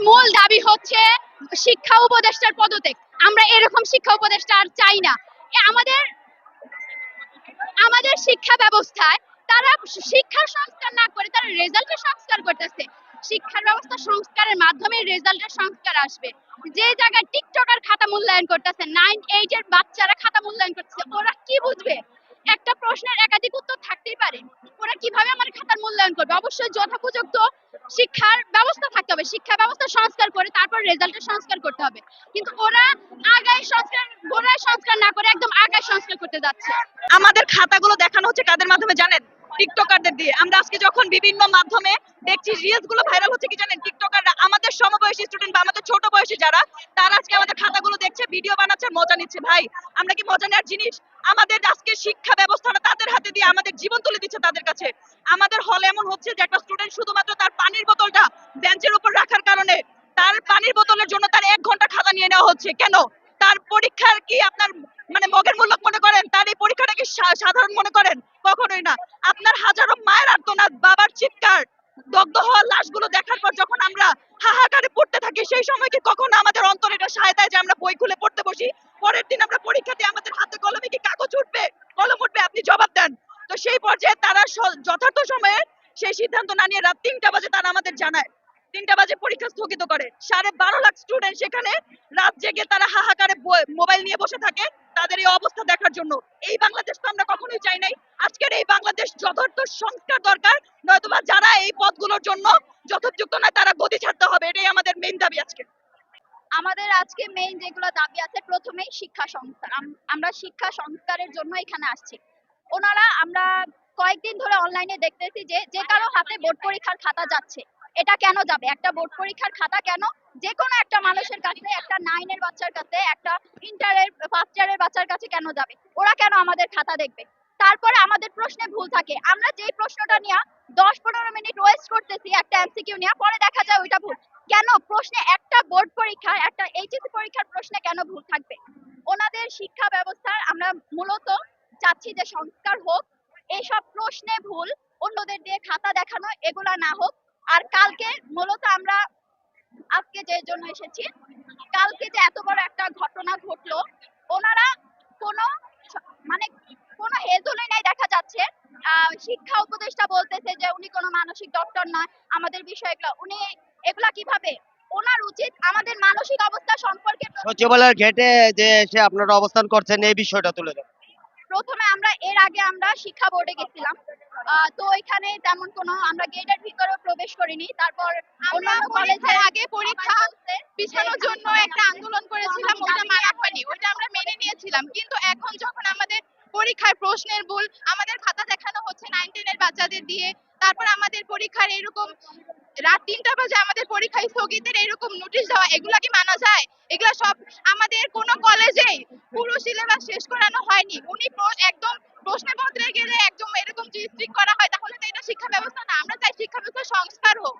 মূল দাবি হচ্ছে শিক্ষা উপদেষ্টার পদত্যাগ। আমরা এরকম শিক্ষা উপদেষ্টা আর চাই না। আমাদের আমাদের শিক্ষা ব্যবস্থায় তারা শিক্ষার সংস্কার না করে তারা রেজাল্টের সংস্কার করতেছে। শিক্ষার ব্যবস্থা সংস্কারের মাধ্যমে রেজাল্টের সংস্কার আসবে। যে জায়গায় টিকটকার খাতা মূল্যায়ন করতেছে, 9-8 এর বাচ্চারা খাতা মূল্যায়ন করতেছে, ওরা কি বুঝবে? একটা প্রশ্নের একাধিক উত্তর থাকতেই পারে। ওরা কিভাবে আমার খাতার মূল্যায়ন করবে? অবশ্যই যথোপযুক্ত শিক্ষার ব্যবস্থা থাকতে হবে, শিক্ষা ব্যবস্থা সংস্কার করে তারপর রেজাল্টের সংস্কার করতে হবে। কিন্তু ওরা আগায় সংস্কার, গোড়ায় সংস্কার না করে একদম আগায় সংস্কার করতে যাচ্ছে। আমাদের খাতাগুলো দেখানো হচ্ছে কাদের মাধ্যমে জানেন? টিকটকারদের দিয়ে। আমরা আজকে যখন বিভিন্ন মাধ্যমে দেখছি রিলস গুলো ভাইরাল হচ্ছে কি জানেন? টিকটকাররা আমাদের সমবয়সী স্টুডেন্ট বা আমাদের ছোট বয়সী যারা, তারা আজকে আমাদের খাতাগুলো দেখছে, ভিডিও বানাচ্ছে, মজা নিচ্ছে। ভাই, আমরা কি মজা নেওয়ার জিনিস? আমাদের আজকে শিক্ষা ব্যবস্থাটা তাদের হাতে দিয়ে আমাদের জীবন তুলে দিচ্ছে তাদের কাছে। আমাদের হলে এমন হচ্ছে যে একটা স্টুডেন্ট শুধুমাত্র তার পানির বোতলটা বেঞ্চের উপর রাখার কারণে তার পানির বোতলের জন্য তার 1 ঘন্টা খাতা নিয়ে নেওয়া হচ্ছে। কেন? তার পরীক্ষার কি আপনার মানে মগের মূল্য মনে করেন? তার এই পরীক্ষাটা কি সাধারণ মনে করেন? কখনোই না। আপনার হাজারো মায়ের আর্তনাদ, বাবার চিৎকার, দগ্ধ হওয়া লাশগুলো দেখার পর যখন আমরা হাহাকারে পড়তে থাকি, সেই সময় কি কখনো আমাদের অন্তরে এটা সায় দেয় যে আমরা বই খুলে পড়তে বসি? পরের দিন আমরা পরীক্ষা দিয়ে আমাদের হাতে কলমে কি কাগজ উঠবে, কলম উঠবে? আপনি জবাব দেন। তো সেই পর্যায়ে তারা যথার্থ সময়ে সেই সিদ্ধান্ত না নিয়ে রাত 3টা বাজে তারা আমাদের জানায়, 3টা বাজে পরীক্ষা স্থগিত করে। 12.5 লাখ স্টুডেন্ট সেখানে রাত জেগে তারা হাহাকারে মোবাইল নিয়ে বসে থাকে তাদের এই অবস্থা দেখার জন্য। এই বাংলাদেশ তো আমরা কখনোই চাই নাই। আজকের এই বাংলাদেশ যথার্থ সংস্কার দরকার, নয়তোবা যারা এই পদগুলোর জন্য যথোপযুক্ত নয় তারা গদি ছাড়তে হবে। এটাই আমাদের মেইন দাবি আজকে। আমাদের আজকে মেইন যেগুলো দাবি আছে, প্রথমেই শিক্ষা সংস্কার। আমরা শিক্ষা সংস্কারের জন্য এখানে আসছি। ওনারা, আমরা কয়েকদিন ধরে অনলাইনে দেখতেছি যে যে কারো হাতে বোর্ড পরীক্ষার খাতা যাচ্ছে। এটা কেন যাবে? একটা বোর্ড পরীক্ষার খাতা কেন যে কোনো একটা মানুষের কাছে, একটা 9 এর বাচ্চার কাছে, একটা ইন্টারের ফার্স্ট ইয়ারের বাচ্চার কাছে কেন যাবে? ওরা কেন আমাদের খাতা দেখবে? তারপরে আমাদের প্রশ্নে ভুল থাকে। আমরা যেই প্রশ্নটা নিয়ে 10-15 মিনিট ওয়েস্ট করতেছি একটা এমসিকিউ নিয়ে, পরে দেখা যায় ওইটা ভুল। কেন? প্রশ্নে একটা বোর্ড পরীক্ষা, একটা এইচএসসি পরীক্ষার প্রশ্নে কেন ভুল থাকবে? ওনাদের শিক্ষা ব্যবস্থার আমরা মূলত চাচ্ছি যে সংস্কার হোক। এইসব প্রশ্নে ভুল, অন্যদের দিয়ে খাতা দেখানো, এগুলা না হোক। আর কালকে মূলত আমরা আজকে যে জন্য এসেছি, কালকে যে এত বড় একটা ঘটনা ঘটলো, ওনারা কোনো মানে কোনো হেজলই নাই দেখা যাচ্ছে। শিক্ষা উপদেষ্টা বলতেছে যে উনি কোনো মানসিক ডক্টর নয়, আমাদের বিষয়গুলো উনি এগুলা কিভাবে? ওনার উচিত আমাদের মানসিক অবস্থা সম্পর্কে সচিবালয়ের ঘেটে যে এসে আপনারা অবস্থান করছেন এই বিষয়টা তুলে ধরেন। প্রথমে আমরা এর আগে আমরা শিক্ষা বোর্ডে গেছিলাম। তো এখানে তেমন কোনো, আমরা গেটের ভিতরে প্রবেশ করিনি। তারপর অন্যান্য কলেজের আগে পরীক্ষা পিছানোর জন্য একটা আন্দোলন করেছিলাম, ওটা মানা হয়নি, ওটা আমরা মেনে নিয়েছিলাম। কিন্তু এখন যখন আমাদের পরীক্ষার প্রশ্নের ভুল, আমাদের খাতা দেখানো হচ্ছে 9-10 এর বাচ্চাদের দিয়ে, তারপর আমাদের পরীক্ষার এরকম রাত 3টা বাজে আমাদের পরীক্ষা স্থগিতের এরকম নোটিশ দেওয়া, এগুলা কি মানা যায়? এগুলা সব আমাদের কোন কলেজেই পুরো সিলেবাস শেষ করানো হয়নি। উনি একদম প্রশ্নপত্রে গেলে একদম এরকম স্ট্রিক্ট করা হয়, তাহলে তো এটা শিক্ষা ব্যবস্থা না। আমরা চাই শিক্ষা ব্যবস্থা সংস্কার হোক।